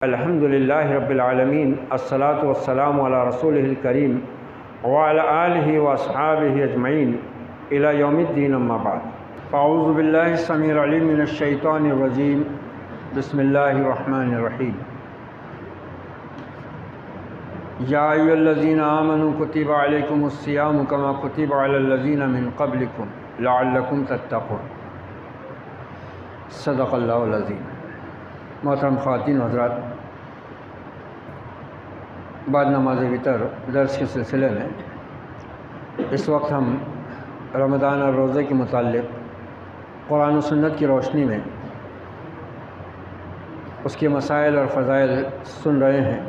الحمد للہ رب العالمین، الصلاۃ والسلام علی رسولہ الکریم وعلی آلہ واصحابہ اجمعین الی یوم الدین، اما بعد۔ اعوذ باللہ السمیع العلیم من الشیطان الرجیم، بسم اللہ الرحمن الرحیم۔ یا ایھا الذین آمنوا کتب علیکم الصیام کما کتب علی الذین من قبلکم لعلکم تتقون۔ صدق اللہ العظیم۔ محترم خواتین و حضرات، بعد نماز وتر درس کے سلسلے میں اس وقت ہم رمضان اور روزے کے متعلق قرآن و سنت کی روشنی میں اس کے مسائل اور فضائل سن رہے ہیں۔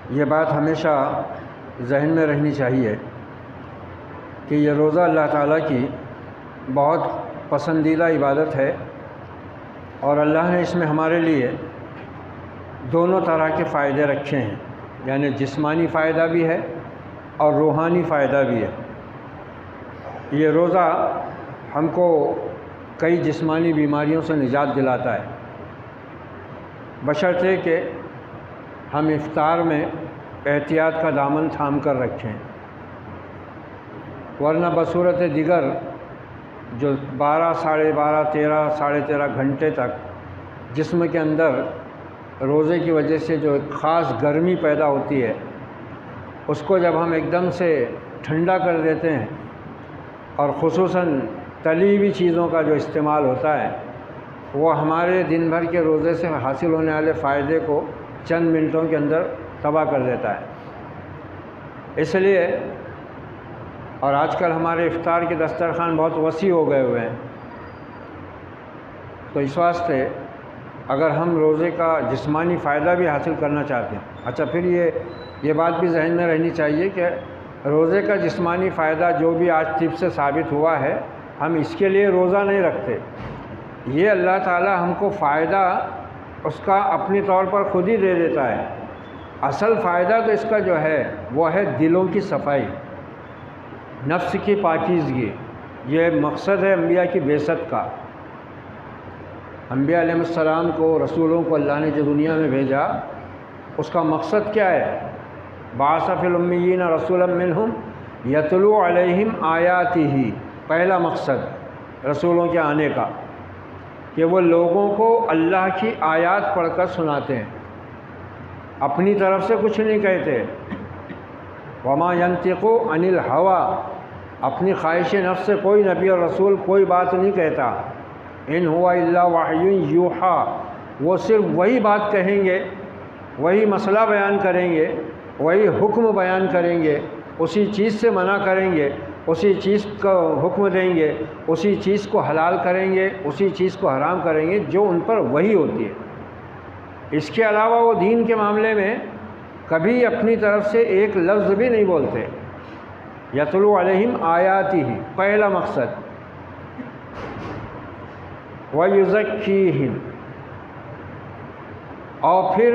یہ بات ہمیشہ ذہن میں رہنی چاہیے کہ یہ روزہ اللہ تعالیٰ کی بہت پسندیدہ عبادت ہے، اور اللہ نے اس میں ہمارے لیے دونوں طرح کے فائدے رکھے ہیں، یعنی جسمانی فائدہ بھی ہے اور روحانی فائدہ بھی ہے۔ یہ روزہ ہم کو کئی جسمانی بیماریوں سے نجات دلاتا ہے، بشرطے کہ ہم افطار میں احتیاط کا دامن تھام کر رکھیں، ورنہ بصورت دیگر جو 12، 12.5، 13، 13.5 گھنٹے تک جسم کے اندر روزے کی وجہ سے جو ایک خاص گرمی پیدا ہوتی ہے، اس کو جب ہم ایک دم سے ٹھنڈا کر دیتے ہیں، اور خصوصاً تلی ہوئی چیزوں کا جو استعمال ہوتا ہے، وہ ہمارے دن بھر کے روزے سے حاصل ہونے والے فائدے کو چند منٹوں کے اندر تباہ کر دیتا ہے۔ اس لیے، اور آج کل ہمارے افطار کے دسترخوان بہت وسیع ہو گئے ہوئے ہیں، تو اس واسطے اگر ہم روزے کا جسمانی فائدہ بھی حاصل کرنا چاہتے ہیں، اچھا پھر یہ بات بھی ذہن میں رہنی چاہیے کہ روزے کا جسمانی فائدہ جو بھی آج طب سے ثابت ہوا ہے، ہم اس کے لیے روزہ نہیں رکھتے۔ یہ اللہ تعالی ہم کو فائدہ اس کا اپنی طور پر خود ہی دے دیتا ہے۔ اصل فائدہ تو اس کا جو ہے وہ ہے دلوں کی صفائی، نفس کی پاکیزگی۔ یہ مقصد ہے انبیاء کی بعثت کا۔ انبیاء علیہ السلام کو، رسولوں کو اللہ نے جو دنیا میں بھیجا، اس کا مقصد کیا ہے؟ بعث فی الامیین رسولا منہم یتلو علیہم آیاتہ۔ پہلا مقصد رسولوں کے آنے کا کہ وہ لوگوں کو اللہ کی آیات پڑھ کر سناتے ہیں، اپنی طرف سے کچھ نہیں کہتے۔ وما ینطق عن الہویٰ، اپنی خواہش نفس سے کوئی نبی اور رسول کوئی بات نہیں کہتا۔ ان ہوا الا وحی یوحیٰ، وہ صرف وہی بات کہیں گے، وہی مسئلہ بیان کریں گے، وہی حکم بیان کریں گے، اسی چیز سے منع کریں گے، اسی چیز کا حکم دیں گے، اسی چیز کو حلال کریں گے، اسی چیز کو حرام کریں گے جو ان پر وحی ہوتی ہے۔ اس کے علاوہ وہ دین کے معاملے میں کبھی اپنی طرف سے ایک لفظ بھی نہیں بولتے۔ یتلو علیہم آیاتہ، پہلا مقصد۔ وَيُزَكِّيهِمْ، اور پھر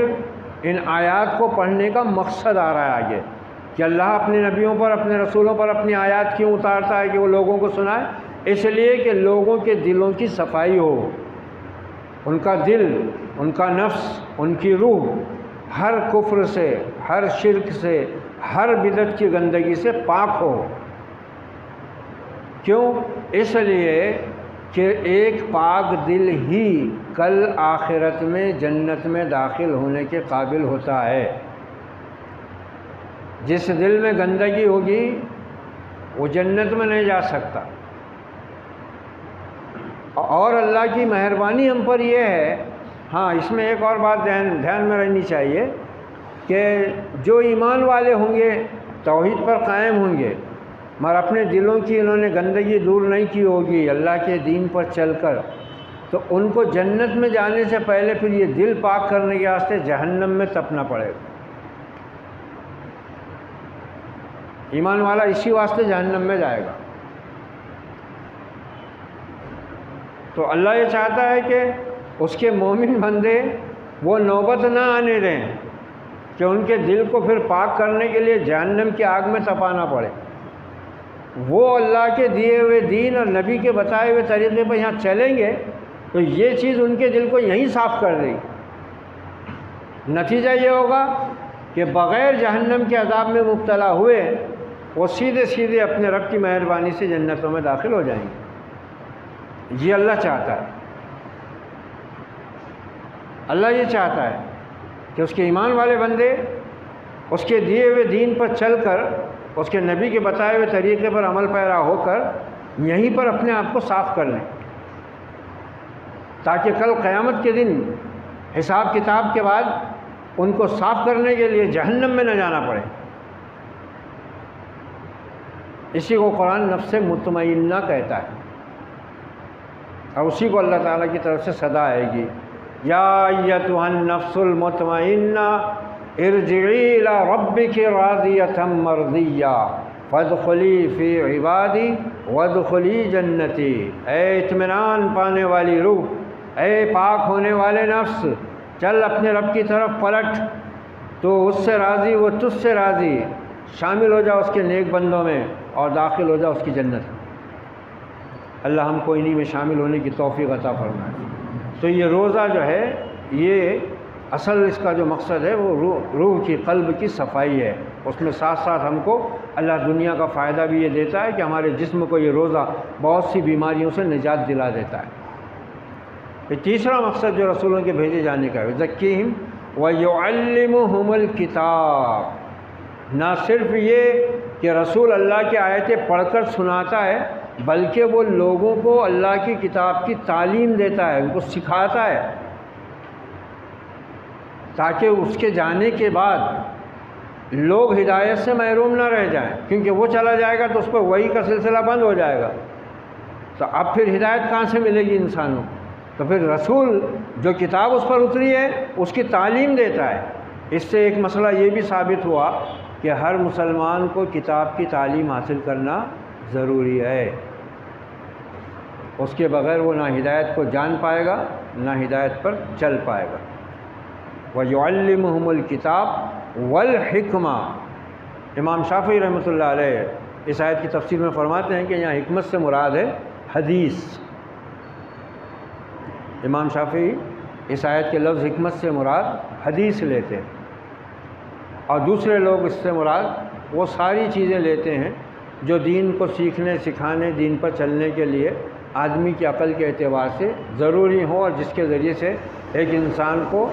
ان آیات کو پڑھنے کا مقصد آ رہا ہے آگے کہ اللہ اپنے نبیوں پر، اپنے رسولوں پر اپنی آیات کیوں اتارتا ہے کہ وہ لوگوں کو سنائے؟ اس لیے کہ لوگوں کے دلوں کی صفائی ہو، ان کا دل، ان کا نفس، ان کی روح ہر کفر سے، ہر شرک سے، ہر بدعت کی گندگی سے پاک ہو۔ کیوں؟ اس لیے کہ ایک پاک دل ہی کل آخرت میں جنت میں داخل ہونے کے قابل ہوتا ہے۔ جس دل میں گندگی ہوگی وہ جنت میں نہیں جا سکتا۔ اور اللہ کی مہربانی ہم پر یہ ہے، ہاں اس میں ایک اور بات دھیان میں رہنی چاہیے کہ جو ایمان والے ہوں گے، توحید پر قائم ہوں گے، مگر اپنے دلوں کی انہوں نے گندگی دور نہیں کی ہوگی اللہ کے دین پر چل کر، تو ان کو جنت میں جانے سے پہلے پھر یہ دل پاک کرنے کے واسطے جہنم میں تپنا پڑے گا۔ ایمان والا اسی واسطے جہنم میں جائے گا۔ تو اللہ یہ چاہتا ہے کہ اس کے مومن بندے وہ نوبت نہ آنے دیں کہ ان کے دل کو پھر پاک کرنے کے لیے جہنم کی آگ میں تپانا پڑے۔ وہ اللہ کے دیے ہوئے دین اور نبی کے بتائے ہوئے طریقے پر یہاں چلیں گے تو یہ چیز ان کے دل کو یہیں صاف کر دے گی۔ نتیجہ یہ ہوگا کہ بغیر جہنم کے عذاب میں مبتلا ہوئے وہ سیدھے سیدھے اپنے رب کی مہربانی سے جنتوں میں داخل ہو جائیں گے۔ یہ اللہ چاہتا ہے، اللہ یہ چاہتا ہے کہ اس کے ایمان والے بندے اس کے دیے ہوئے دین پر چل کر، اس کے نبی کے بتائے ہوئے طریقے پر عمل پیرا ہو کر یہیں پر اپنے آپ کو صاف کر لیں، تاکہ کل قیامت کے دن حساب کتاب کے بعد ان کو صاف کرنے کے لیے جہنم میں نہ جانا پڑے۔ اسی کو قرآن نفس مطمئنہ کہتا ہے، اور اسی کو اللہ تعالیٰ کی طرف سے صدا آئے گی، یا ایتھا النفس المطمئنہ ارجعی الی ربک راضیۃ مرضیہ فادخلی فی عبادی وادخلی جنتی۔ اے اطمینان پانے والی روح، اے پاک ہونے والے نفس، چل اپنے رب کی طرف پلٹ، تو اس سے راضی، وہ تجھ سے راضی، شامل ہو جا اس کے نیک بندوں میں اور داخل ہو جا اس کی جنت میں۔ اللہ ہم کو انہی میں شامل ہونے کی توفیق عطا فرمائے۔ تو یہ روزہ جو ہے، یہ اصل اس کا جو مقصد ہے وہ روح کی، قلب کی صفائی ہے۔ اس میں ساتھ ساتھ ہم کو اللہ دنیا کا فائدہ بھی یہ دیتا ہے کہ ہمارے جسم کو یہ روزہ بہت سی بیماریوں سے نجات دلا دیتا ہے۔ یہ تیسرا مقصد جو رسولوں کے بھیجے جانے کا ہے، یزکیہم ویعلمہم الکتاب۔ نہ صرف یہ کہ رسول اللہ کی آیتیں پڑھ کر سناتا ہے، بلکہ وہ لوگوں کو اللہ کی کتاب کی تعلیم دیتا ہے، ان کو سکھاتا ہے، تاکہ اس کے جانے کے بعد لوگ ہدایت سے محروم نہ رہ جائیں، کیونکہ وہ چلا جائے گا تو اس پر وحی کا سلسلہ بند ہو جائے گا، تو اب پھر ہدایت کہاں سے ملے گی انسانوں؟ تو پھر رسول جو کتاب اس پر اتری ہے اس کی تعلیم دیتا ہے۔ اس سے ایک مسئلہ یہ بھی ثابت ہوا کہ ہر مسلمان کو کتاب کی تعلیم حاصل کرنا ضروری ہے، اس کے بغیر وہ نہ ہدایت کو جان پائے گا نہ ہدایت پر چل پائے گا۔ وَيُعَلِّمُهُمُ الْكِتَابَ وَالْحِكْمَةَ۔ امام شافعی رحمۃ اللہ علیہ اس آیت کی تفسیر میں فرماتے ہیں کہ یہاں حکمت سے مراد ہے حدیث۔ امام شافعی اس آیت کے لفظ حکمت سے مراد حدیث لیتے ہیں، اور دوسرے لوگ اس سے مراد وہ ساری چیزیں لیتے ہیں جو دین کو سیکھنے، سکھانے، دین پر چلنے کے لیے آدمی کی عقل کے اعتبار سے ضروری ہوں، اور جس کے ذریعے سے ایک انسان کو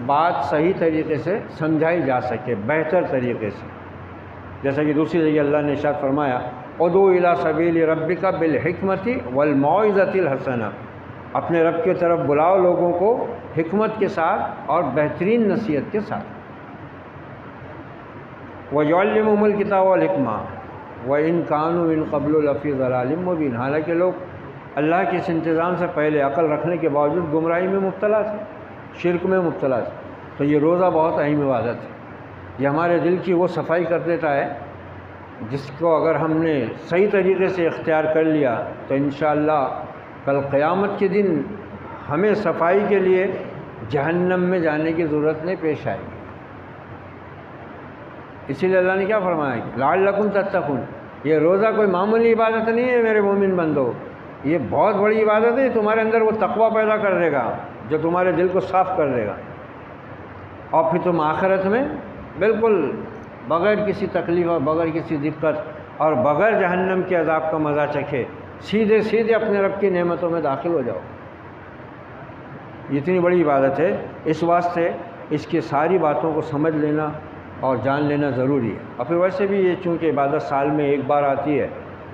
بات صحیح طریقے سے سمجھائی جا سکے، بہتر طریقے سے۔ جیسا کہ دوسری جگہ اللہ نے ارشاد فرمایا، ادعو الی سبیل ربک بالحکمۃ والموعظۃ الحسنہ۔ اپنے رب کی طرف بلاؤ لوگوں کو حکمت کے ساتھ اور بہترین نصیحت کے ساتھ۔ وَيُعَلِّمُهُمُ الْكِتَابَ وَالْحِکْمَةَ وَإِنْ كَانُوا مِنْ قَبْلُ لَفِي ضَلَالٍ مُبِينٍ۔ حالانکہ لوگ اللہ کے اس انتظام سے پہلے عقل رکھنے کے باوجود گمراہی میں مبتلا تھے، شرک میں مبتلا تھے۔ تو یہ روزہ بہت اہم عبادت ہے، یہ ہمارے دل کی وہ صفائی کر دیتا ہے جس کو اگر ہم نے صحیح طریقے سے اختیار کر لیا تو انشاءاللہ کل قیامت کے دن ہمیں صفائی کے لیے جہنم میں جانے کی ضرورت نہیں پیش آئے گی۔ اسی لیے اللہ نے کیا فرمایا کہ لعلکم تتقون۔ یہ روزہ کوئی معمولی عبادت نہیں ہے میرے مومن بندو، یہ بہت بڑی عبادت ہے، تمہارے اندر وہ تقوی پیدا کر دے گا جو تمہارے دل کو صاف کر دے گا، اور پھر تم آخرت میں بالکل بغیر کسی تکلیف اور بغیر کسی دقت اور بغیر جہنم کے عذاب کا مزہ چکھے سیدھے سیدھے اپنے رب کی نعمتوں میں داخل ہو جاؤ۔ یہ اتنی بڑی عبادت ہے، اس واسطے اس کی ساری باتوں کو سمجھ لینا اور جان لینا ضروری ہے۔ اور پھر ویسے بھی یہ چونکہ عبادت سال میں ایک بار آتی ہے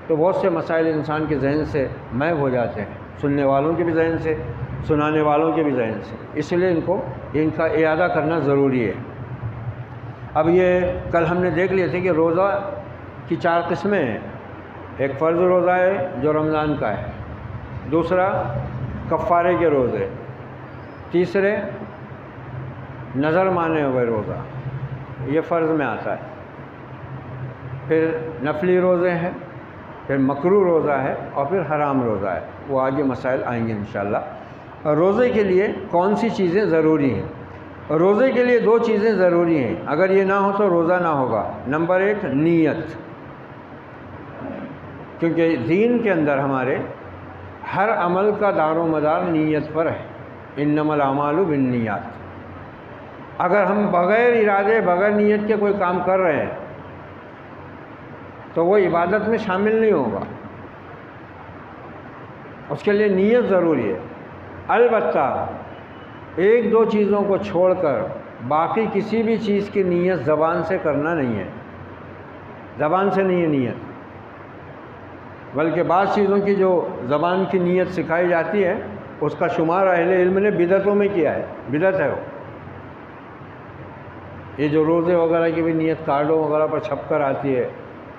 تو بہت سے مسائل انسان کے ذہن سے محو ہو جاتے ہیں، سننے والوں کے بھی ذہن سے، سنانے والوں کے بھی ذہن سے، اس لیے ان کا اعادہ کرنا ضروری ہے۔ اب یہ کل ہم نے دیکھ لیے تھے کہ روزہ کی 4 قسمیں ہیں۔ ایک فرض روزہ ہے جو رمضان کا ہے، دوسرا کفارے کے روزے، تیسرے نظر مانے ہوئے روزہ، یہ فرض میں آتا ہے، پھر نفلی روزے ہیں، پھر مکروہ روزہ ہے، اور پھر حرام روزہ ہے۔ وہ آگے مسائل آئیں گے انشاءاللہ۔ اور روزے کے لیے کون سی چیزیں ضروری ہیں؟ روزے کے لیے 2 چیزیں ضروری ہیں، اگر یہ نہ ہو تو روزہ نہ ہوگا۔ نمبر 1 نیت، کیونکہ دین کے اندر ہمارے ہر عمل کا دار و مدار نیت پر ہے، انما الاعمال بالنیات۔ اگر ہم بغیر ارادے بغیر نیت کے کوئی کام کر رہے ہیں تو وہ عبادت میں شامل نہیں ہوگا، اس کے لیے نیت ضروری ہے۔ البتہ ایک دو چیزوں کو چھوڑ کر باقی کسی بھی چیز کی نیت زبان سے کرنا نہیں ہے، زبان سے نہیں ہے نیت، بلکہ بعض چیزوں کی جو زبان کی نیت سکھائی جاتی ہے اس کا شمار اہل علم نے بدعتوں میں کیا ہے، بدعت ہے وہ۔ یہ جو روزے وغیرہ کی بھی نیت کارڈوں وغیرہ پر چھپ کر آتی ہے،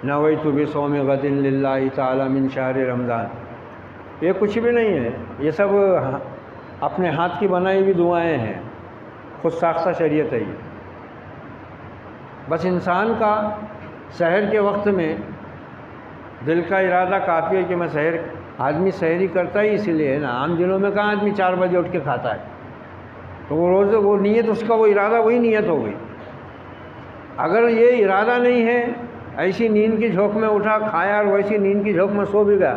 نویت بصوم غد للہ تعالی من شہر رمضان، یہ کچھ بھی نہیں ہے، یہ سب اپنے ہاتھ کی بنائی ہوئی دعائیں ہیں، خود ساختہ شریعت ہے یہ۔ بس انسان کا سحر کے وقت میں دل کا ارادہ کافی ہے کہ میں سحر، آدمی سحری کرتا ہی اسی لیے ہے نا، عام دنوں میں کہاں آدمی 4 بجے اٹھ کے کھاتا ہے، تو وہ روزے وہ نیت، اس کا وہ ارادہ وہی نیت ہو گئی۔ اگر یہ ارادہ نہیں ہے، ایسی نیند کی جھونک میں اٹھا کھایا اور ویسی نیند کی جھونک میں سو بھی گیا،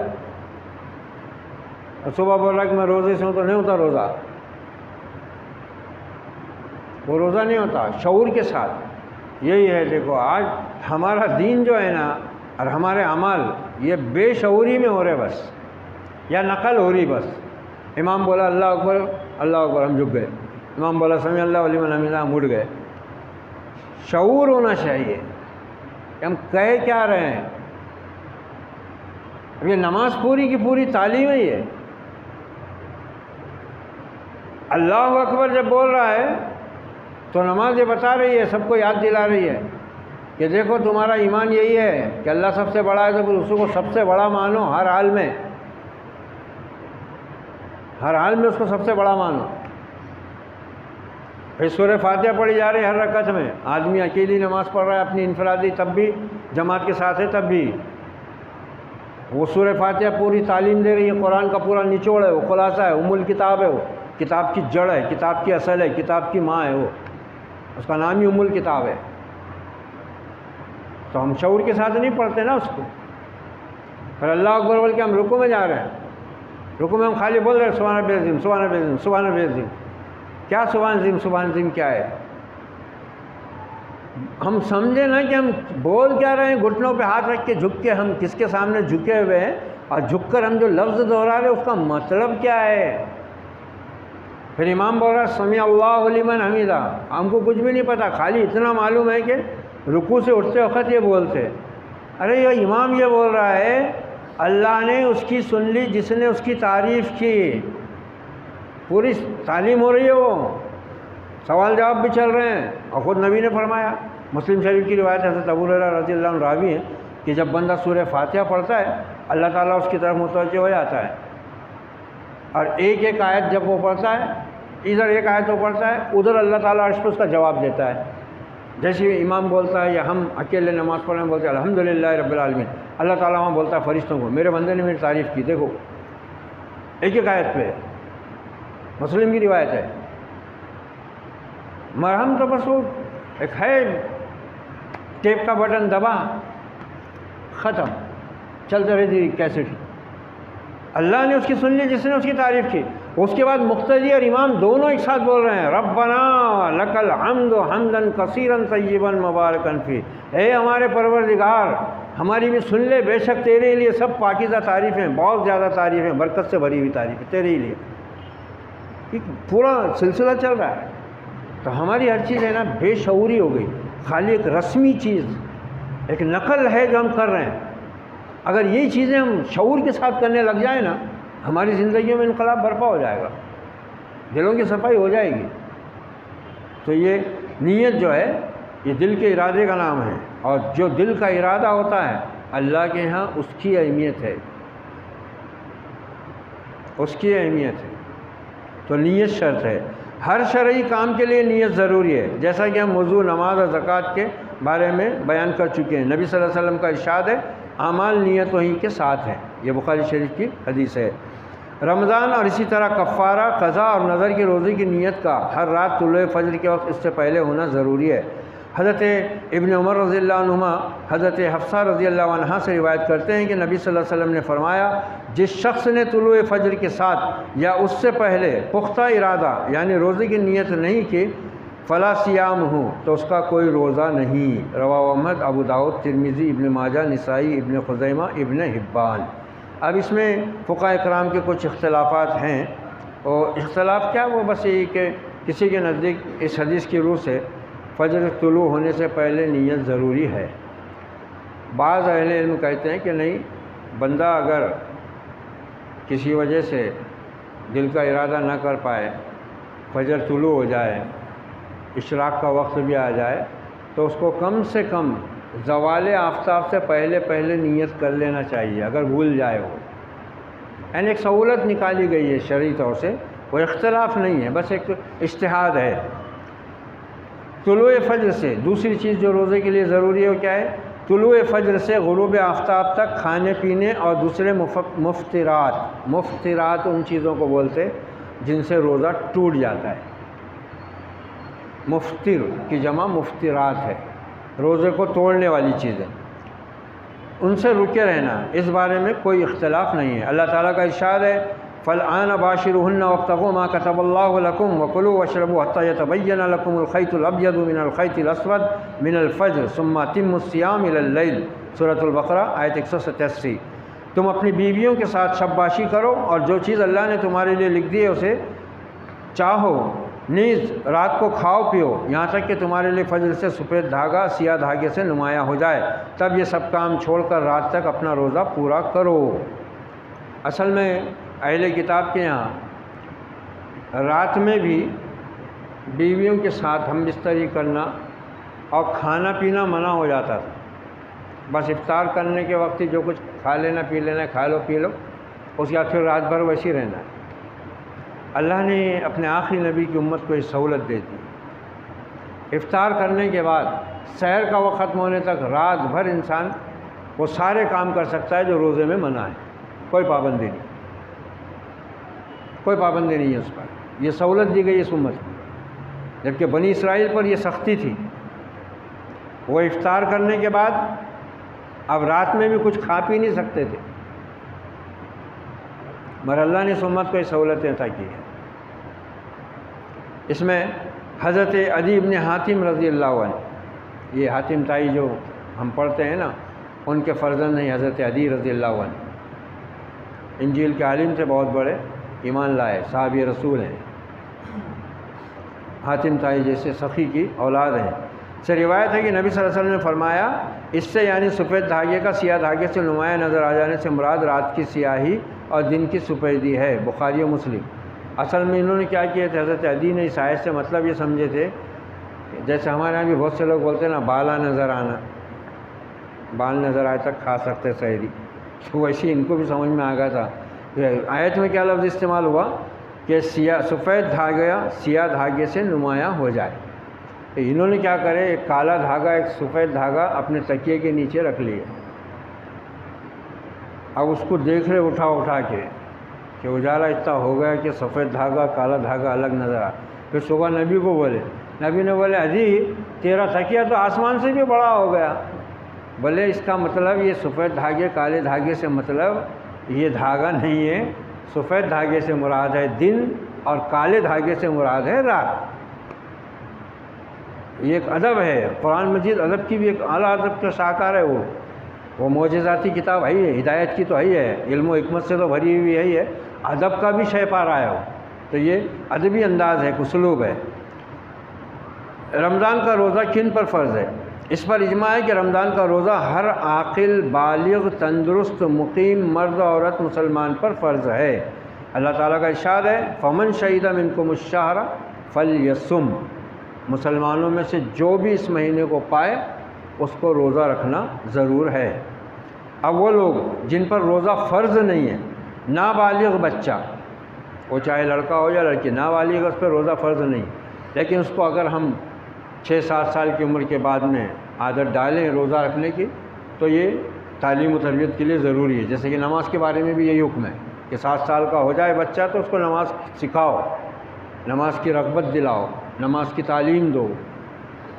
اور صبح بول رہا کہ میں روزے سے ہوں، تو نہیں ہوتا روزہ، وہ روزہ نہیں ہوتا۔ شعور کے ساتھ یہی ہے، دیکھو آج ہمارا دین جو ہے نا اور ہمارے اعمال یہ بے شعوری میں ہو رہے بس، یا نقل ہو رہی بس۔ امام بولا اللہ اکبر، اللہ اکبر، ہم جھک گئے، امام بولا سمیع اللہ لمن حمدہ، ہم اٹھ گئے۔ شعور ہونا چاہیے کہ ہم کہہ کیا رہے ہیں۔ اب یہ نماز پوری کی پوری تعلیم ہے یہ۔ اللہ اکبر جب بول رہا ہے تو نماز یہ بتا رہی ہے، سب کو یاد دلا رہی ہے کہ دیکھو تمہارا ایمان یہی ہے کہ اللہ سب سے بڑا ہے، تو پھر اس کو سب سے بڑا مانو، ہر حال میں، ہر حال میں اس کو سب سے بڑا مانو۔ پھر سورہ فاتحہ پڑھی جا رہی ہے ہر رکعت میں، آدمی اکیلی نماز پڑھ رہا ہے اپنی انفرادی، تب بھی جماعت کے ساتھ ہے، تب بھی وہ سورہ فاتحہ پوری تعلیم دے رہی ہے، قرآن کا پورا نچوڑ ہے، وہ خلاصہ ہے، ام الکتاب ہے، وہ کتاب کی جڑ ہے، کتاب کی اصل ہے، کتاب کی ماں ہے، وہ اس کا نام ہی ام الکتاب ہے۔ تو ہم شعور کے ساتھ نہیں پڑھتے نا اس کو۔ پھر اللہ اکبر بول کے ہم رکوع میں جا رہے ہیں، رکوع میں ہم خالی بول رہے ہیں سبحان ربی العظیم، سبحان ربی العظیم، سبحان ربی العظیم۔ کیا سبحان عظیم، سبحان عظیم کیا ہے؟ ہم سمجھے نا کہ ہم بول کیا رہے ہیں، گھٹنوں پہ ہاتھ رکھ کے جھک کے ہم کس کے سامنے جھکے ہوئے ہیں، اور جھک کر ہم جو لفظ دہرا رہے ہیں اس کا مطلب کیا ہے۔ پھر امام بول رہا ہے سمیع اللہ لمن حمدہ، ہم کو کچھ بھی نہیں پتہ، خالی اتنا معلوم ہے کہ رکوع سے اٹھتے وقت یہ بولتے۔ ارے یہ امام یہ بول رہا ہے اللہ نے اس کی سن لی جس نے اس کی تعریف کی، پوری تعلیم ہو رہی ہے، وہ سوال جواب بھی چل رہے ہیں، اور خود نبی نے فرمایا، مسلم شریف کی روایت حضرت ابو ہریرہ رضی اللہ عنہ راوی ہیں کہ جب بندہ سورہ فاتحہ پڑھتا ہے اللہ تعالیٰ اس کی طرف متوجہ ہو جاتا ہے، اور ایک ایک آیت جب وہ پڑھتا ہے، ادھر ایک آیت وہ پڑھتا ہے، ادھر اللہ تعالیٰ عرش پہ اس کا جواب دیتا ہے۔ جیسے امام بولتا ہے یا ہم اکیلے نماز پڑھنے میں بولتے ہیں الحمدللہ رب العالمین، اللہ تعالیٰ وہاں بولتا ہے فرشتوں کو میرے بندے نے میری تعریف کی، دیکھو ایک ایک آیت پہ، مسلم کی روایت ہے۔ مرہم تو بس وہ ایک ہے، ٹیپ کا بٹن دبا، ختم، چلتے رہتی کیسٹ۔ اللہ نے اس کی سن لی جس نے اس کی تعریف کی۔ اس کے بعد مقتدی اور امام دونوں ایک ساتھ بول رہے ہیں ربنا لک الحمد حمدا کثیرا طیبا مبارکا فی، اے ہمارے پروردگار ہماری بھی سن لے، بے شک تیرے لیے سب پاکیزہ تعریفیں، بہت زیادہ تعریفیں، برکت سے بھری ہوئی تعریفیں تیرے ہی لیے۔ پورا سلسلہ چل رہا ہے۔ تو ہماری ہر چیز ہے نا بے شعوری ہو گئی، خالی ایک رسمی چیز، ایک نقل ہے جو ہم کر رہے ہیں۔ اگر یہی چیزیں ہم شعور کے ساتھ کرنے لگ جائیں نا، ہماری زندگیوں میں انقلاب برپا ہو جائے گا، دلوں کی صفائی ہو جائے گی۔ تو یہ نیت جو ہے یہ دل کے ارادے کا نام ہے، اور جو دل کا ارادہ ہوتا ہے اللہ کے ہاں اس کی اہمیت ہے، اس کی اہمیت ہے۔ تو نیت شرط ہے، ہر شرعی کام کے لیے نیت ضروری ہے، جیسا کہ ہم وضو، نماز اور زکوٰۃ کے بارے میں بیان کر چکے ہیں۔ نبی صلی اللہ علیہ وسلم کا ارشاد ہے اعمال نیتوں ہی کے ساتھ ہیں، یہ بخاری شریف کی حدیث ہے۔ رمضان اور اسی طرح کفارہ، قضا اور نظر کی روزی کی نیت کا ہر رات طلوع فجر کے وقت اس سے پہلے ہونا ضروری ہے۔ حضرت ابن عمر رضی اللہ عنہما حضرت حفصہ رضی اللہ عنہا سے روایت کرتے ہیں کہ نبی صلی اللہ علیہ وسلم نے فرمایا جس شخص نے طلوع فجر کے ساتھ یا اس سے پہلے پختہ ارادہ یعنی روزے کی نیت نہیں کی، فلا صیام ہو تو اس کا کوئی روزہ نہیں۔ رواہ احمد، ابو داؤد، ترمذی، ابن ماجہ، نسائی، ابن خزیمہ، ابن حبان۔ اب اس میں فقہاء کرام کے کچھ اختلافات ہیں، اور اختلاف کیا، وہ بس یہی کہ کسی کے نزدیک اس حدیث کی روح سے فجر طلوع ہونے سے پہلے نیت ضروری ہے۔ بعض اہل علم کہتے ہیں کہ نہیں، بندہ اگر کسی وجہ سے دل کا ارادہ نہ کر پائے، فجر طلوع ہو جائے، اشراق کا وقت بھی آ جائے، تو اس کو کم سے کم زوال آفتاب سے پہلے نیت کر لینا چاہیے اگر بھول جائے ہو۔ یعنی ایک سہولت نکالی گئی ہے شرعی طور سے، وہ اختلاف نہیں ہے، بس ایک اجتہاد ہے۔ طلوع فجر سے دوسری چیز جو روزے کے لیے ضروری ہے وہ کیا ہے؟ طلوع فجر سے غروب آفتاب تک کھانے پینے اور دوسرے مفطرات ان چیزوں کو بولتے جن سے روزہ ٹوٹ جاتا ہے۔ مفطر کی جمع مفطرات ہے، روزے کو توڑنے والی چیزیں، ان سے رکے رہنا، اس بارے میں کوئی اختلاف نہیں ہے۔ اللہ تعالیٰ کا ارشاد ہے فالآن باشروہن وابتغوا ما کتب اللہ لکم وکلوا واشربوا حتی یتبین لکم الخیط الابیض من الخیط الاسود من الفجر ثم اتموا الصیام الی اللیل، سورۃ البقرہ آیت 187۔ تم اپنی بیویوں کے ساتھ شب باشی کرو اور جو چیز اللہ نے تمہارے لیے لکھ دی ہے اسے چاہو، نیز رات کو کھاؤ پیو یہاں تک کہ تمہارے لیے فجر سے سفید دھاگا سیاہ دھاگے سے نمایاں ہو جائے، تب یہ سب کام چھوڑ کر رات تک اپنا روزہ پورا کرو۔ اصل میں اہل کتاب کے یہاں رات میں بھی بیویوں کے ساتھ ہم بستری کرنا اور کھانا پینا منع ہو جاتا تھا۔ بس افطار کرنے کے وقت ہی جو کچھ کھا لینا پی لینا، کھا لو پی لو، اس کے بعد پھر رات بھر ویسے ہی رہنا ہے۔ اللہ نے اپنے آخری نبی کی امت کو یہ سہولت دے دی، افطار کرنے کے بعد سحر کا وقت ختم ہونے تک رات بھر انسان وہ سارے کام کر سکتا ہے جو روزے میں منع ہے، کوئی پابندی نہیں، کوئی پابندی نہیں ہے اس پر، یہ سہولت دی گئی اس امت کو۔ جبکہ بنی اسرائیل پر یہ سختی تھی، وہ افطار کرنے کے بعد اب رات میں بھی کچھ کھا پی نہیں سکتے تھے، مگر اللہ نے اس امت کو یہ سہولتیں عطا کی ہیں۔ اس میں حضرت عدی بن حاتم رضی اللہ عنہ، یہ حاتم تائی جو ہم پڑھتے ہیں نا، ان کے فرزند ہیں حضرت عدی رضی اللہ عنہ، انجیل کے عالم سے بہت بڑے، ایمان لائے، صحابی رسول ہیں، حاتم تائی جیسے سخی کی اولاد ہیں۔ سے روایت ہے کہ نبی صلی اللہ علیہ وسلم نے فرمایا، اس سے یعنی سفید دھاگے کا سیاہ دھاگے سے نمایاں نظر آ جانے سے مراد رات کی سیاہی اور دن کی سفیدی ہے، بخاری و مسلم۔ اصل میں انہوں نے کیا کیا تھا، حضرت عدی نے اس آیت سے مطلب یہ سمجھے تھے، جیسے ہمارے یہاں بھی بہت سے لوگ بولتے ہیں نا، بالا نظر آنا، بال نظر آئے تک کھا سکتے سحری، تو ویسے ان کو بھی سمجھ میں آ گیا تھا۔ آیت میں کیا لفظ استعمال ہوا کہ سفید دھاگا سیاہ دھاگے سے نمایاں ہو جائے، تو انہوں نے کیا کرے، ایک کالا دھاگا ایک سفید دھاگا اپنے تکیے کے نیچے رکھ لیے، اب اس کو دیکھ رہے اٹھا کے کہ اجالا اتنا ہو گیا کہ سفید دھاگا کالا دھاگا الگ نظر آ۔ پھر صبح نبی کو بولے، نبی نے بولے عدی تیرا تکیہ تو آسمان سے بھی بڑا ہو گیا۔ بولے اس کا مطلب یہ سفید دھاگے کالے دھاگے سے مطلب یہ دھاگا نہیں ہے، سفید دھاگے سے مراد ہے دن اور کالے دھاگے سے مراد ہے رات۔ یہ ایک ادب ہے، قرآن مجید ادب کی بھی ایک اعلیٰ ادب کا شاہکار ہے، وہ معجزاتی کتاب ہے، ہدایت کی تو ہے، علم و حکمت سے تو بھری ہوئی ہے، ادب کا بھی شے پا رہا ہے وہ، تو یہ ادبی انداز ہے، اسلوب ہے۔ رمضان کا روزہ کن پر فرض ہے؟ اس پر اجماع ہے کہ رمضان کا روزہ ہر عاقل بالغ تندرست مقیم مرد عورت مسلمان پر فرض ہے۔ اللہ تعالیٰ کا ارشاد ہے فمن شہد منکم الشہر فلیصم، مسلمانوں میں سے جو بھی اس مہینے کو پائے اس کو روزہ رکھنا ضرور ہے۔ اب وہ لوگ جن پر روزہ فرض نہیں ہے، نابالغ بچہ، وہ چاہے لڑکا ہو یا لڑکی، نابالغ اس پہ روزہ فرض نہیں، لیکن اس کو اگر ہم 6-7 سال کی عمر کے بعد میں عادت ڈالیں روزہ رکھنے کی تو یہ تعلیم و تربیت کے لیے ضروری ہے۔ جیسے کہ نماز کے بارے میں بھی یہی حکم ہے کہ 7 سال کا ہو جائے بچہ تو اس کو نماز سکھاؤ، نماز کی رغبت دلاؤ، نماز کی تعلیم دو،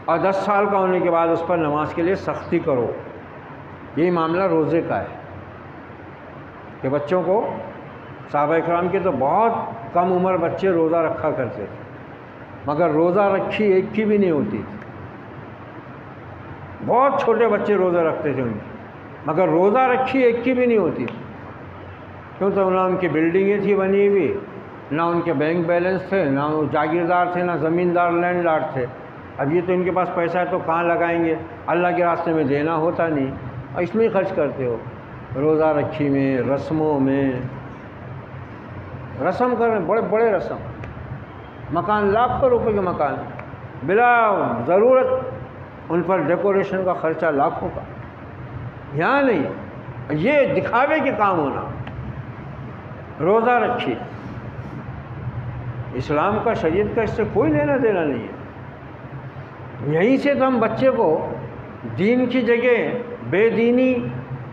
اور 10 سال کا ہونے کے بعد اس پر نماز کے لیے سختی کرو۔ یہی معاملہ روزے کا ہے کہ بچوں کو، صحابہ کرام کے تو بہت کم عمر بچے روزہ رکھا کرتے تھے، مگر روزہ رکھی ایک کی بھی نہیں ہوتی. بہت چھوٹے بچے روزہ رکھتے تھے ان کی، مگر روزہ رکھی ایک کی بھی نہیں ہوتی. کیوں؟ تو نہ ان کی بلڈنگیں تھی بنی ہوئی، نہ ان کے بینک بیلنس تھے، نہ وہ جاگیردار تھے، نہ زمیندار لینڈ لارڈ تھے. اب یہ تو ان کے پاس پیسہ ہے تو کہاں لگائیں گے؟ اللہ کے راستے میں دینا ہوتا نہیں، اور اس میں ہی خرچ کرتے ہو. روزہ رکھی میں، رسموں میں، رسم کر رہے ہیں بڑے بڑے رسم، مکان لاکھوں روپے کے مکان، بلا ضرورت ان پر ڈیکوریشن کا خرچہ لاکھوں کا. یہاں نہیں، یہ دکھاوے کے کام ہونا. روزہ رکھی، اسلام کا، شریعت کا اس سے کوئی لینا دینا نہیں ہے. یہیں سے تو ہم بچے کو دین کی جگہ بے دینی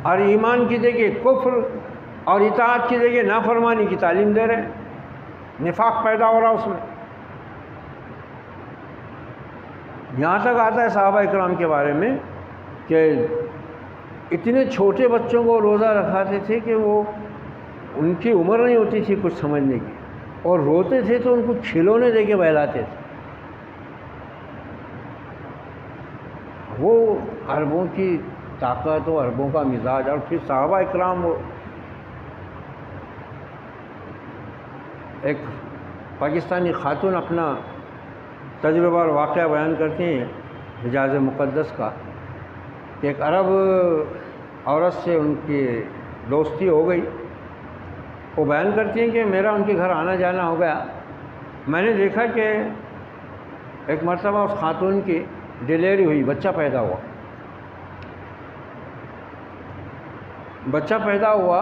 اور ایمان کی جگہ کفر اور اطاعت کی جگہ نافرمانی کی تعلیم دے رہے ہیں. نفاق پیدا ہو رہا اس میں. یہاں تک آتا ہے صحابہ اکرام کے بارے میں کہ اتنے چھوٹے بچوں کو روزہ رکھاتے تھے کہ وہ ان کی عمر نہیں ہوتی تھی کچھ سمجھنے کی، اور روتے تھے تو ان کو کھلونے دے کے بہلاتے تھے. وہ عربوں کی طاقت و عربوں کا مزاج، اور پھر صحابہ اکرام. وہ ایک پاکستانی خاتون اپنا تجربہ اور واقعہ بیان کرتی ہیں حجاز مقدس کا، کہ ایک عرب عورت سے ان کی دوستی ہو گئی. وہ بیان کرتی ہیں کہ میرا ان کے گھر آنا جانا ہو گیا. میں نے دیکھا کہ ایک مرتبہ اس خاتون کی ڈلیوری ہوئی، بچہ پیدا ہوا. بچہ پیدا ہوا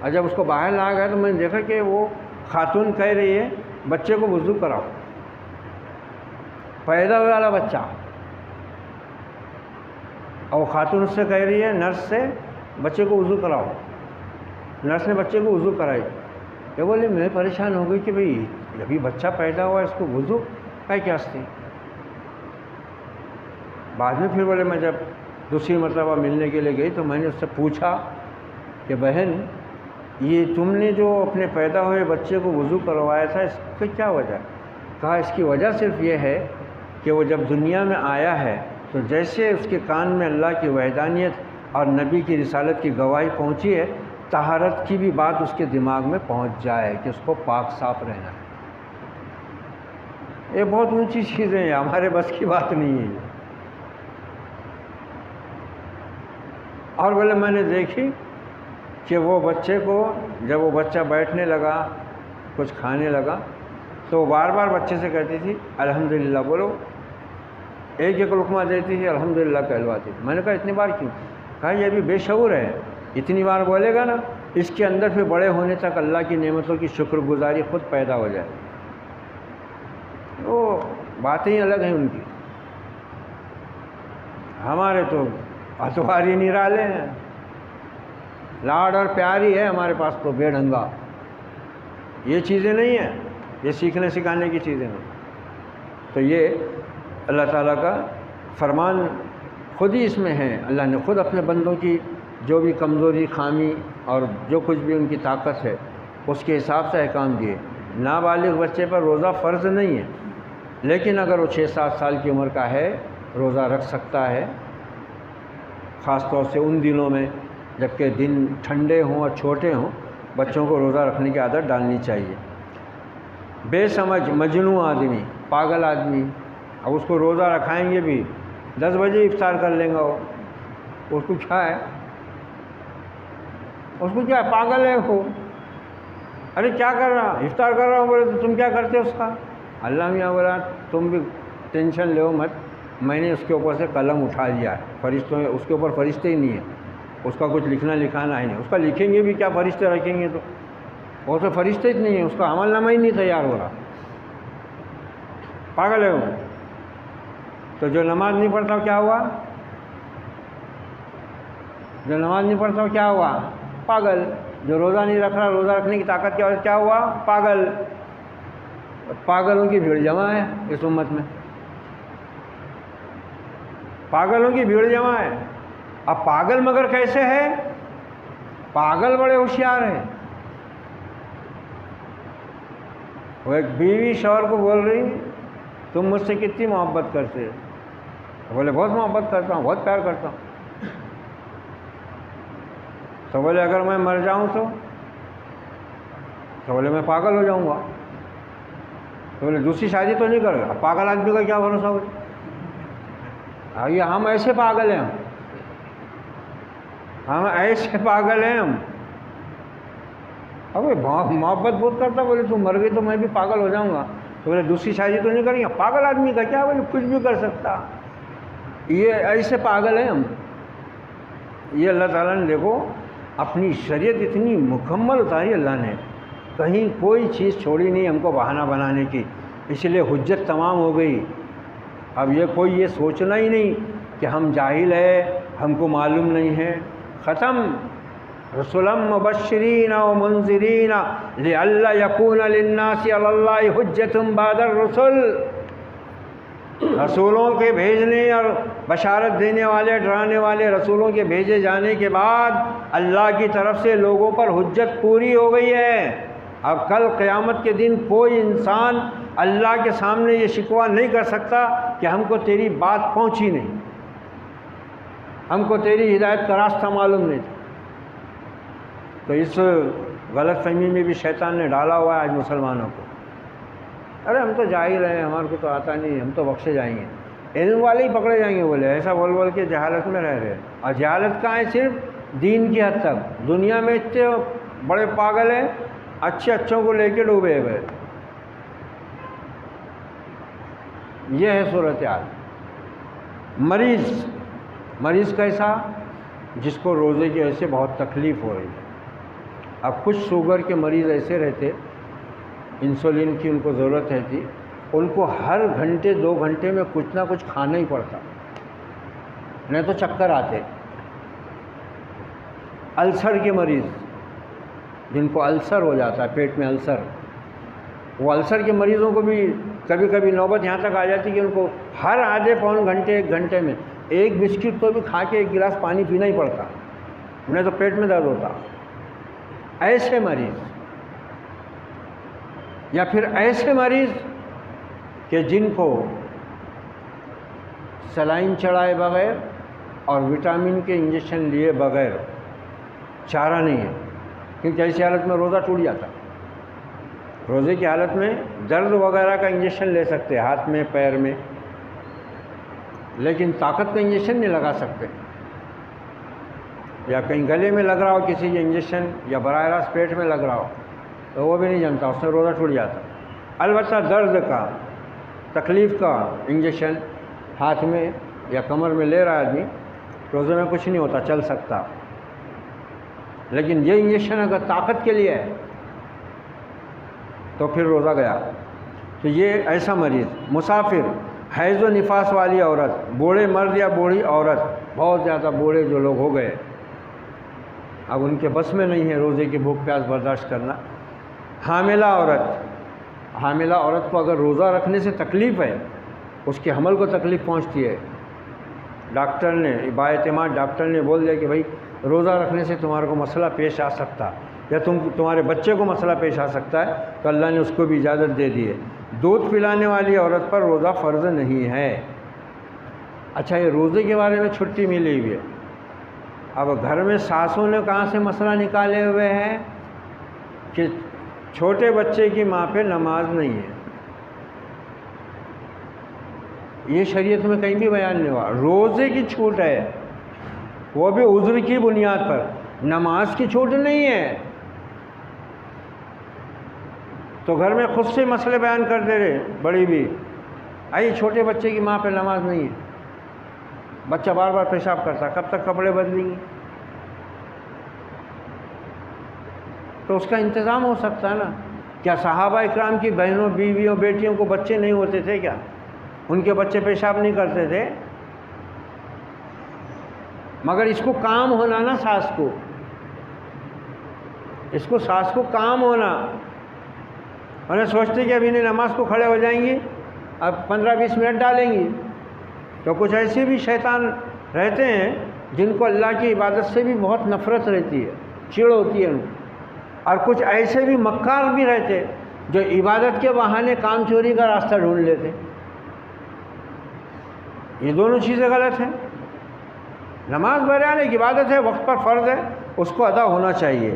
اور جب اس کو باہر لایا گیا تو میں نے دیکھا کہ وہ خاتون کہہ رہی ہے بچے کو وضو کراؤ. پیدا ہونے والا بچہ، اور خاتون اس سے کہہ رہی ہے نرس سے بچے کو وضو کراؤ. نرس نے بچے کو وضو کرائی. کہ بولے میں پریشان ہو گئی کہ بھئی ابھی بچہ پیدا ہوا اس کو وضو کا کیا واسطے. بعد میں پھر بولے میں جب دوسری مرتبہ ملنے کے لیے گئی تو میں نے اس سے پوچھا کہ بہن یہ تم نے جو اپنے پیدا ہوئے بچے کو وضو کروایا تھا اس کی کیا وجہ؟ کہا اس کی وجہ صرف یہ ہے کہ وہ جب دنیا میں آیا ہے تو جیسے اس کے کان میں اللہ کی وحدانیت اور نبی کی رسالت کی گواہی پہنچی ہے، طہارت کی بھی بات اس کے دماغ میں پہنچ جائے کہ اس کو پاک صاف رہنا ہے. یہ بہت اونچی چیزیں ہیں، ہمارے بس کی بات نہیں ہے. اور بولے میں نے دیکھی کہ وہ بچے کو جب وہ بچہ بیٹھنے لگا کچھ کھانے لگا تو بار بار بچے سے کہتی تھی الحمدللہ بولو. ایک ایک لقمہ دیتی تھی الحمدللہ کہلواتی تھی. میں نے کہا اتنی بار کیوں؟ کہا یہ بھی بے شعور ہے، اتنی بار بولے گا نا اس کے اندر پھر بڑے ہونے تک اللہ کی نعمتوں کی شکر گزاری خود پیدا ہو جائے. وہ باتیں ہی الگ ہیں ان کی. ہمارے تو اتواری نرالے ہیں، لاڈ اور پیاری ہے ہمارے پاس تو بے ڈھنگا. یہ چیزیں نہیں ہیں، یہ سیکھنے سکھانے کی چیزیں ہیں. تو یہ اللہ تعالیٰ کا فرمان خود ہی اس میں ہے. اللہ نے خود اپنے بندوں کی جو بھی کمزوری، خامی اور جو کچھ بھی ان کی طاقت ہے اس کے حساب سے احکام دیے. نابالغ بچے پر روزہ فرض نہیں ہے، لیکن اگر وہ 6-7 سال کی عمر کا ہے روزہ رکھ سکتا ہے، خاص طور سے ان دنوں میں جب کہ دن ٹھنڈے ہوں اور چھوٹے ہوں. بچوں کو روزہ رکھنے کی عادت ڈالنی چاہیے. بے سمجھ مجنون آدمی، پاگل آدمی، اب اس کو روزہ رکھائیں گے بھی 10 بجے افطار کر لیں گا. اس کو کیا ہے؟ اس کو کیا ہے؟ پاگل ہے وہ. ارے کیا کر رہا؟ افطار کر رہا ہوں. بولے تو تم کیا کرتے اس کا؟ اللہ میاں بولا تم بھی ٹینشن لو مت، میں نے اس کے اوپر سے قلم اٹھا دیا ہے. فرشتوں اس کے اوپر فرشتے ہی نہیں ہیں، اس کا کچھ لکھنا لکھانا ہی نہیں. اس کا لکھیں گے بھی کیا؟ فرشتے رکھیں گے تو وہ تو فرشتے ہی نہیں ہیں، اس کا عمل نامہ ہی نہیں تیار ہو رہا. پاگل ہے وہ. تو جو نماز نہیں پڑھتا کیا ہوا؟ جو نماز نہیں پڑھتا کیا ہوا؟ پاگل. جو روزہ نہیں رکھ رہا، روزہ رکھنے کی طاقت کی وجہ سے کیا ہوا؟ پاگل. پاگلوں کی بھیڑ جمع ہے اس امت میں، پاگلوں کی بھیڑ جمع ہے. اب پاگل مگر کیسے ہے؟ پاگل بڑے ہوشیار ہیں. وہ ایک بیوی شوہر کو بول رہی تم مجھ سے کتنی محبت کرتے ہو؟ بولے بہت محبت کرتا ہوں، بہت پیار کرتا ہوں۔ تو بولے اگر میں مر جاؤں تو بولے میں پاگل ہو جاؤں گا۔ تو بولے دوسری شادی تو نہیں کرے گا؟ پاگل آدمی کا کیا بھروسہ ہو؟ یہ ہم ایسے پاگل ہیں، ہم ایسے پاگل ہیں ہم۔ اب محبت بہت کرتا، بولے تم مر گئی تو میں بھی پاگل ہو جاؤں گا۔ تو بولے دوسری شادی تو نہیں کریں گے؟ پاگل آدمی کا کیا، بولے کچھ بھی کر سکتا۔ یہ ایسے پاگل ہیں ہم۔ یہ اللہ تعالیٰ نے دیکھو اپنی شریعت اتنی مکمل اتاری اللہ نے، کہیں کوئی چیز چھوڑی نہیں ہم کو بہانہ بنانے کی، اس لیے حجت تمام ہو گئی۔ اب یہ کوئی یہ سوچنا ہی نہیں کہ ہم جاہل ہیں، ہم کو معلوم نہیں ہے، ختم۔ رسولا مبشرین و منذرین لئلا یکون للناس علی اللہ حجۃ بعد الرسل۔ رسولوں کے بھیجنے اور بشارت دینے والے، ڈرانے والے رسولوں کے بھیجے جانے کے بعد اللہ کی طرف سے لوگوں پر حجت پوری ہو گئی ہے۔ اب کل قیامت کے دن کوئی انسان اللہ کے سامنے یہ شکوہ نہیں کر سکتا کہ ہم کو تیری بات پہنچی نہیں، ہم کو تیری ہدایت کا راستہ معلوم نہیں تھا۔ تو اس غلط فہمی میں بھی شیطان نے ڈالا ہوا ہے آج مسلمانوں کو۔ ارے ہم تو جاہل ہیں، ہمارے کو تو آتا نہیں، ہم تو بخشے جائیں گے، علم والے ہی پکڑے جائیں گے، بولے ایسا بول بول کے جہالت میں رہ رہے ہیں۔ اور جہالت کہاں ہے؟ صرف دین کی حد تک۔ دنیا میں اتنے بڑے پاگل ہیں، اچھوں کو لے کے ڈوبے ہوئے۔ یہ ہے صورتحال۔ مریض کیسا؟ جس کو روزے کی وجہ سے بہت تکلیف ہو رہی ہے۔ اب کچھ شوگر کے مریض ایسے رہتے، انسولین کی ان کو ضرورت رہتی، ان کو ہر گھنٹے 2 گھنٹے میں کچھ نہ کچھ کھانا ہی پڑتا، نہیں تو چکر آتے۔ السر کے مریض، جن کو السر ہو جاتا ہے، پیٹ میں السر، وہ السر کے مریضوں کو بھی کبھی کبھی نوبت یہاں تک آ جاتی کہ ان کو ہر آدھے پون گھنٹے 1 گھنٹے میں ایک بسکٹ تو بھی کھا کے 1 گلاس پانی پینا ہی پڑتا، نہیں تو پیٹ میں درد ہوتا۔ ایسے مریض، یا پھر ایسے مریض کہ جن کو سلائن چڑھائے بغیر اور وٹامن کے انجیکشن لیے بغیر چارہ نہیں ہے، کیونکہ ایسی حالت میں روزہ ٹوٹ جاتا۔ روزے کی حالت میں درد وغیرہ کا انجیکشن لے سکتے ہاتھ میں پیر میں، لیکن طاقت کا انجیکشن نہیں لگا سکتے، یا کہیں گلے میں لگ رہا ہو کسی کا انجیکشن، یا براہ راست پیٹ میں لگ رہا ہو تو وہ بھی نہیں جانتا، اس سے روزہ ٹوٹ جاتا۔ البتہ درد کا، تکلیف کا انجیکشن ہاتھ میں یا کمر میں لے رہا آدمی، روزے میں کچھ نہیں ہوتا، چل سکتا۔ لیکن یہ انجیکشن اگر طاقت کے لیے ہے تو پھر روزہ گیا۔ تو یہ ایسا مریض، مسافر، حیض و نفاس والی عورت، بوڑھے مرد یا بوڑھی عورت، بہت زیادہ بوڑھے جو لوگ ہو گئے، اب ان کے بس میں نہیں ہے روزے کی بھوک پیاس برداشت کرنا۔ حاملہ عورت کو اگر روزہ رکھنے سے تکلیف ہے، اس کے حمل کو تکلیف پہنچتی ہے، ڈاکٹر نے بااعتماد ڈاکٹر نے بول دیا کہ بھائی روزہ رکھنے سے تمہارے کو مسئلہ پیش آ سکتا، یا تمہارے بچے کو مسئلہ پیش آ سکتا ہے، تو اللہ نے اس کو بھی اجازت دے دی ہے۔ دودھ پلانے والی عورت پر روزہ فرض نہیں ہے۔ اچھا، یہ روزے کے بارے میں چھٹی ملی ہوئی ہے۔ اب گھر میں ساسوں نے کہاں سے مسئلہ نکالے ہوئے ہیں کہ چھوٹے بچے کی ماں پہ نماز نہیں ہے، یہ شریعت میں کہیں بھی بیان نہیں ہوا۔ روزے کی چھوٹ ہے، وہ بھی عذر کی بنیاد پر، نماز کی چھوٹ نہیں ہے۔ تو گھر میں خود سے مسئلے بیان کر دے رہے بڑی بھی، آئی چھوٹے بچے کی ماں پہ نماز نہیں ہے، بچہ بار بار پیشاب کرتا، کب تک کپڑے بدلیں گی؟ تو اس کا انتظام ہو سکتا ہے نا۔ کیا صحابہ اکرام کی بہنوں، بیویوں، بیٹیوں کو بچے نہیں ہوتے تھے کیا؟ ان کے بچے پیشاب نہیں کرتے تھے؟ مگر اس کو کام ہونا نا، ساس کو کام ہونا۔ انہیں سوچتے کہ اب انہیں نماز کو کھڑے ہو جائیں گی، اب 15-20 منٹ ڈالیں گی۔ تو کچھ ایسے بھی شیطان رہتے ہیں جن کو اللہ کی عبادت سے بھی بہت نفرت رہتی ہے، چڑ ہوتی ہے ان کو، اور کچھ ایسے بھی مکار بھی رہتے جو عبادت کے بہانے کام چوری کا راستہ ڈھونڈ لیتے۔ یہ دونوں چیزیں غلط ہیں۔ نماز بیان ایک عبادت ہے، وقت پر فرض ہے، اس کو ادا ہونا چاہیے۔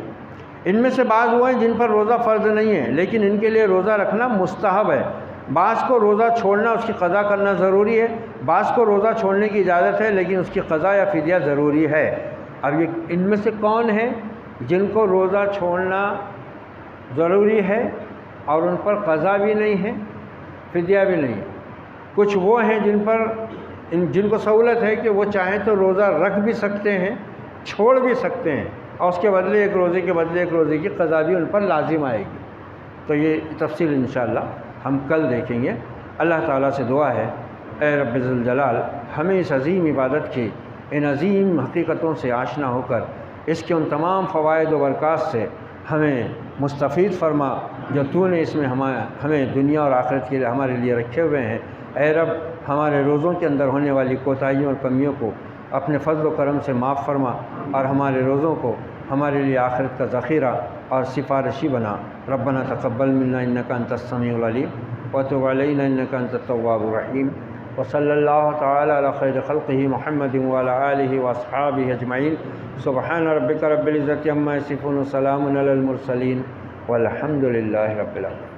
ان میں سے بعض وہ ہیں جن پر روزہ فرض نہیں ہے لیکن ان کے لیے روزہ رکھنا مستحب ہے۔ بعض کو روزہ چھوڑنا، اس کی قضا کرنا ضروری ہے، بعض کو روزہ چھوڑنے کی اجازت ہے لیکن اس کی قضا یا فدیہ ضروری ہے۔ اب یہ ان میں سے کون ہیں جن کو روزہ چھوڑنا ضروری ہے اور ان پر قضا بھی نہیں ہے، فدیہ بھی نہیں ہے؟ کچھ وہ ہیں جن کو سہولت ہے کہ وہ چاہیں تو روزہ رکھ بھی سکتے ہیں، چھوڑ بھی سکتے ہیں، اور اس کے بدلے ایک روزے کے بدلے ایک روزے کی قضا بھی ان پر لازم آئے گی۔ تو یہ تفصیل انشاءاللہ ہم کل دیکھیں گے۔ اللہ تعالیٰ سے دعا ہے اے رب ذوالجلال ہمیں اس عظیم عبادت کی ان عظیم حقیقتوں سے آشنا ہو کر اس کے ان تمام فوائد و برکات سے ہمیں مستفید فرما جو تو نے اس میں ہمیں دنیا اور آخرت کے لیے ہمارے لیے رکھے ہوئے ہیں۔ اے رب ہمارے روزوں کے اندر ہونے والی کوتاہیوں اور کمیوں کو اپنے فضل و کرم سے معاف فرما اور ہمارے روزوں کو ہمارے لیے آخرت کا ذخیرہ اور سفارشی بنا۔ ربنا تقبل منا انک انت السمیع العلیم وتب علینا انک انت التواب الرحیم وصلی اللہ تعالی علی خیر خلقہ محمد وعلی آلہ واصحابہ اجمعین۔ سبحان ربک رب العزۃ عما یصفون وسلام علی المرسلین والحمد للہ رب العالمین۔